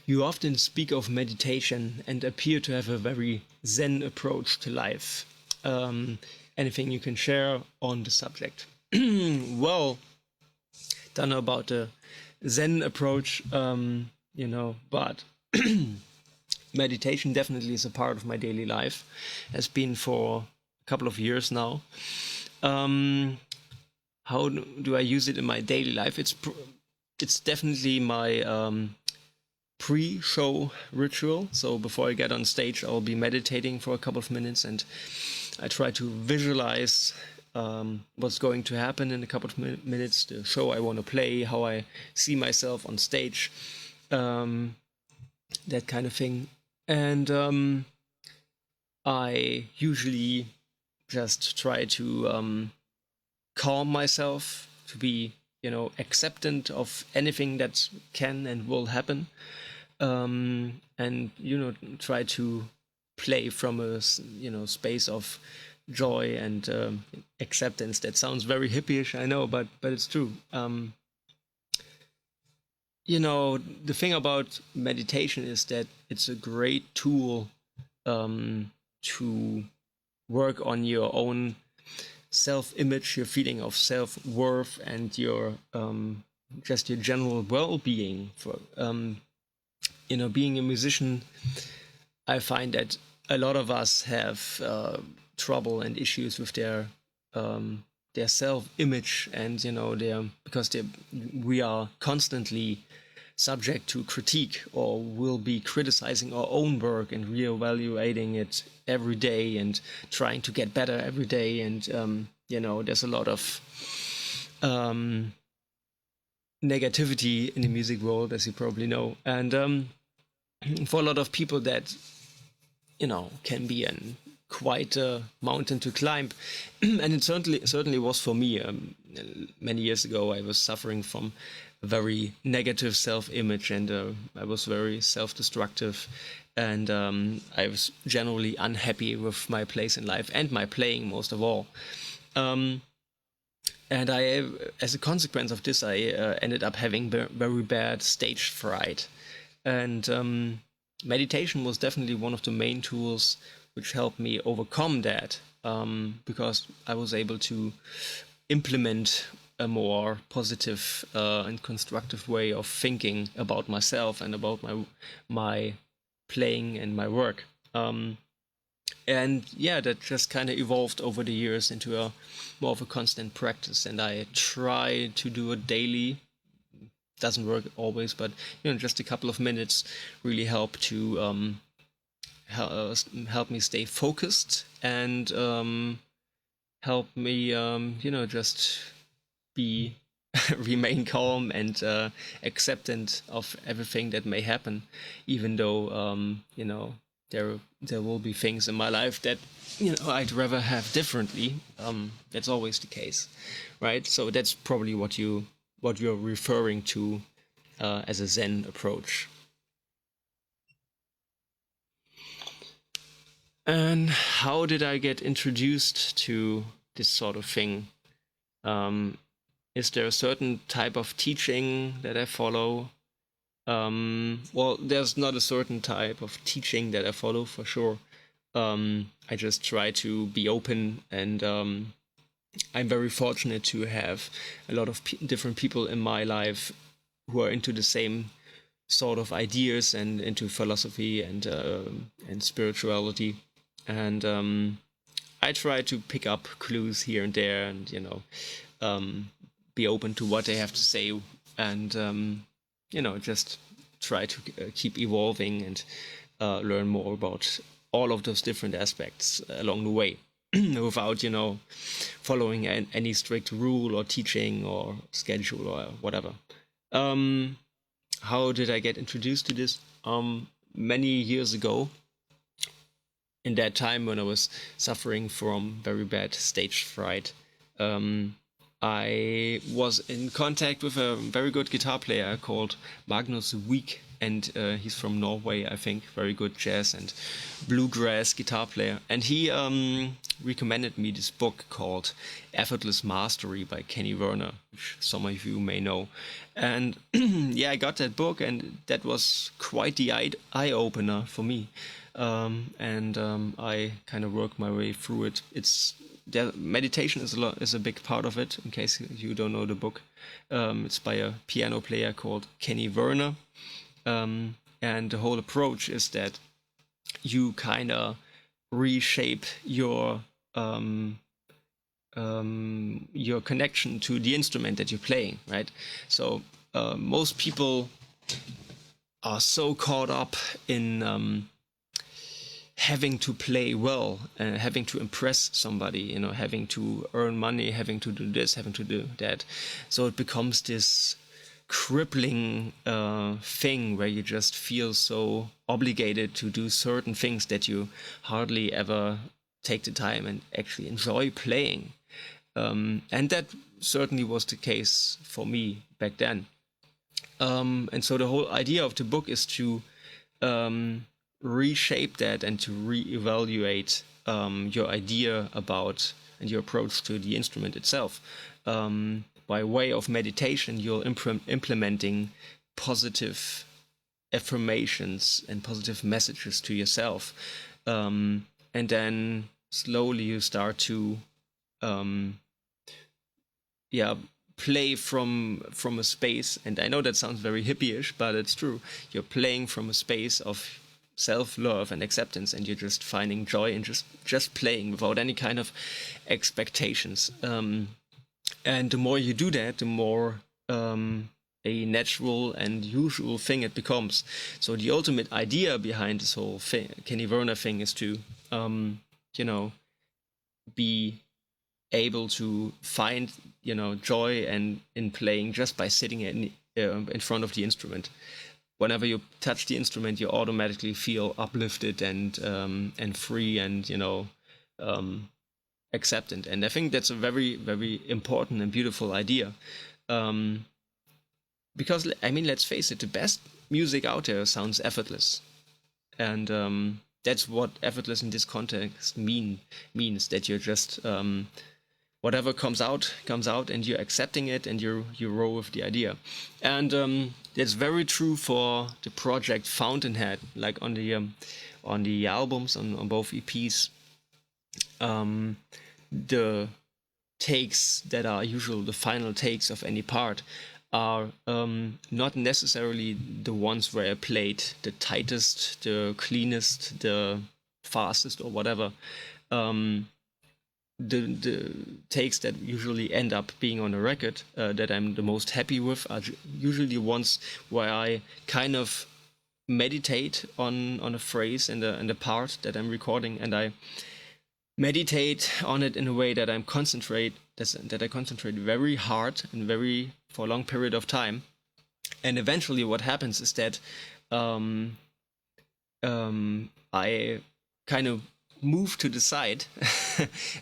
You often speak of meditation and appear to have a very Zen approach to life. Anything you can share on the subject? Well, don't know about the Zen approach, but meditation definitely is a part of my daily life. Has been for a couple of years now. How do I use it in my daily life? It's definitely my pre-show ritual. So before I get on stage, I'll be meditating for a couple of minutes, and I try to visualize what's going to happen in a couple of minutes, the show I want to play, how I see myself on stage, that kind of thing. And I usually just try to calm myself, to be, acceptant of anything that can and will happen, and try to play from a space of joy and acceptance. That sounds very hippie-ish, I know, but it's true. The thing about meditation is that it's a great tool to work on your own self-image, your feeling of self-worth, and your just your general well-being. For being a musician, I find that a lot of us have trouble and issues with their self-image, and because we are constantly subject to critique, or will be criticizing our own work and reevaluating it every day and trying to get better every day. And there's a lot of negativity in the music world, as you probably know. And for a lot of people, that can be quite a mountain to climb. And it certainly was for me. Many years ago, I was suffering from a very negative self-image, and I was very self-destructive, and I was generally unhappy with my place in life and my playing, most of all. And as a consequence of this, I ended up having very bad stage fright. And meditation was definitely one of the main tools which helped me overcome that, because I was able to implement a more positive and constructive way of thinking about myself and about my playing and my work. And yeah, that just kind of evolved over the years into a more of a constant practice, and I try to do it daily. Doesn't work always, but just a couple of minutes really help to help me stay focused, and help me just be remain calm and acceptant of everything that may happen, even though there will be things in my life that I'd rather have differently. That's always the case, right? So that's probably what you're referring to as a Zen approach. And how did I get introduced to this sort of thing? Is there a certain type of teaching that I follow? Well, there's not a certain type of teaching that I follow, for sure. I just try to be open, and I'm very fortunate to have a lot of different people in my life who are into the same sort of ideas and into philosophy and spirituality. And I try to pick up clues here and there, and be open to what they have to say, and just try to keep evolving and learn more about all of those different aspects along the way, without following any strict rule or teaching or schedule or whatever. How did I get introduced to this? Many years ago, in that time when I was suffering from very bad stage fright, I was in contact with a very good guitar player called Magnus Wiik, and he's from Norway, I think. Very good jazz and bluegrass guitar player. And he recommended me this book called Effortless Mastery by Kenny Werner, which some of you may know. And yeah, I got that book, and that was quite the eye opener for me. I kind of worked my way through it. Meditation is a big part of it. In case you don't know the book, it's by a piano player called Kenny Werner, and the whole approach is that you kind of reshape your connection to the instrument that you're playing, right? So most people are so caught up in having to play well, having to impress somebody, having to earn money, having to do this, having to do that. So it becomes this crippling thing where you just feel so obligated to do certain things that you hardly ever take the time and actually enjoy playing. And that certainly was the case for me back then. And so the whole idea of the book is to reshape that and to reevaluate your idea about and your approach to the instrument itself. By way of meditation, you're implementing positive affirmations and positive messages to yourself. And then slowly you start to play from a space, and I know that sounds very hippie-ish, but it's true. You're playing from a space of self-love and acceptance, and you're just finding joy in just playing without any kind of expectations. And the more you do that, the more a natural and usual thing it becomes. So the ultimate idea behind this whole Kenny Werner thing is to, be able to find, joy and in playing just by sitting in front of the instrument. Whenever you touch the instrument, you automatically feel uplifted and free and acceptant. And I think that's a very, very important and beautiful idea. Because let's face it, the best music out there sounds effortless, and that's what effortless in this context means that you're just whatever comes out, and you're accepting it, and you roll with the idea. And it's very true for the project Fountainhead, like on the albums, on both EPs. The takes that are usually the final takes of any part are not necessarily the ones where I played the tightest, the cleanest, the fastest, or whatever. The takes that usually end up being on a record that I'm the most happy with are usually ones where I kind of meditate on a phrase and the part that I'm recording, and I meditate on it in a way that I concentrate very hard and very for a long period of time. And eventually what happens is that I kind of move to the side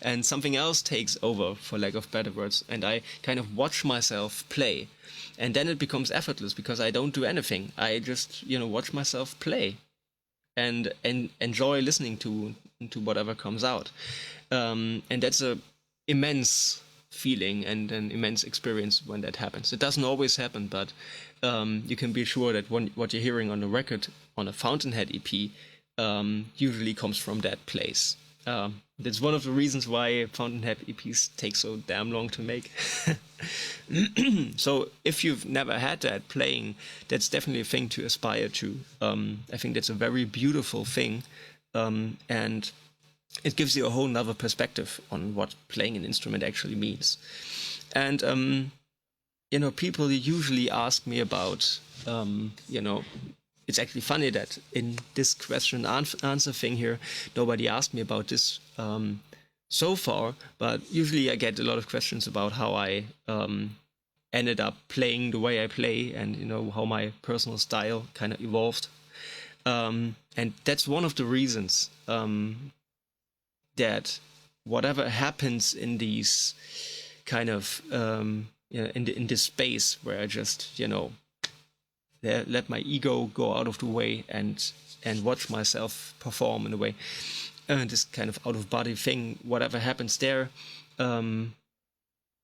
and something else takes over, for lack of better words, and I kind of watch myself play, and then it becomes effortless because I don't do anything. I just watch myself play and enjoy listening to whatever comes out, and that's a immense feeling and an immense experience when that happens. It doesn't always happen, but you can be sure that what you're hearing on the record on a Fountainhead EP usually comes from that place. That's one of the reasons why Fountainhead EPs take so damn long to make. So if you've never had that playing, that's definitely a thing to aspire to. I think that's a very beautiful thing, and it gives you a whole nother perspective on what playing an instrument actually means. And people usually ask me about it's actually funny that in this question answer thing here, nobody asked me about this so far, but usually I get a lot of questions about how I ended up playing the way I play, and how my personal style kind of evolved. And that's one of the reasons that whatever happens in these kind of in this space where I just let my ego go out of the way and watch myself perform in a way. This kind of out of body thing, whatever happens there,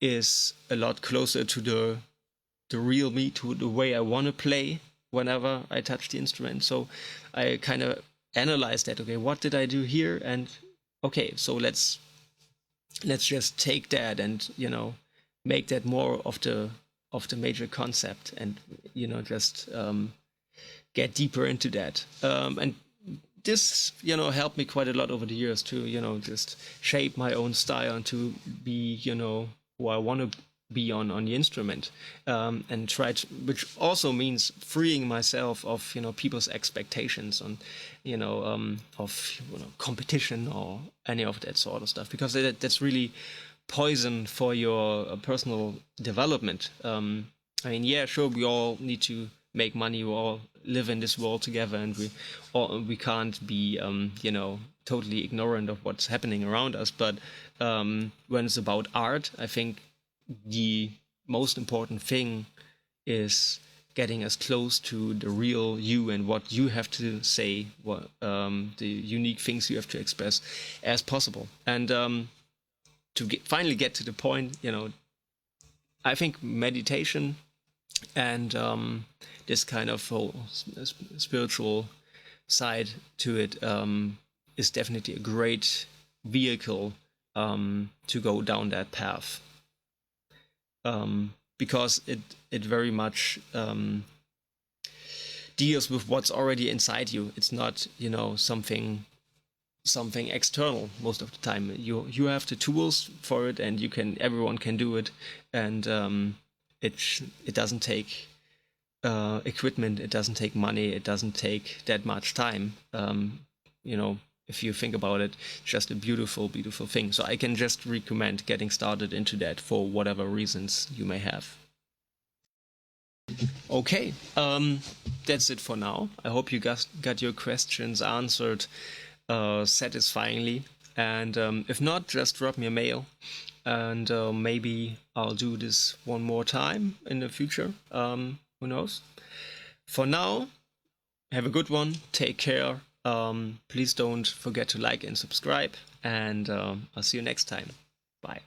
is a lot closer to the real me, to the way I want to play whenever I touch the instrument. So I kind of analyze that. Okay, what did I do here? And okay, so let's just take that and make that more of the major concept, and just get deeper into that. And this helped me quite a lot over the years to just shape my own style and to be who I want to be on the instrument, and which also means freeing myself of people's expectations on of competition or any of that sort of stuff, because that's really poison for your personal development. I mean, yeah, sure, we all need to make money. We all live in this world together, and we can't be totally ignorant of what's happening around us. But when it's about art, I think the most important thing is getting as close to the real you and what you have to say, what the unique things you have to express as possible. And to finally get to the point, I think meditation and this kind of whole spiritual side to it is definitely a great vehicle to go down that path, because it very much deals with what's already inside you. It's not something external most of the time. You have the tools for it, and everyone can do it, and it doesn't take equipment, it doesn't take money, it doesn't take that much time. If you think about it, just a beautiful thing. So I can just recommend getting started into that for whatever reasons you may have. Okay, that's it for now. I hope you got your questions answered satisfyingly, and if not, just drop me a mail, and maybe I'll do this one more time in the future. Who knows? For now, have a good one, take care, please don't forget to like and subscribe, and I'll see you next time. Bye.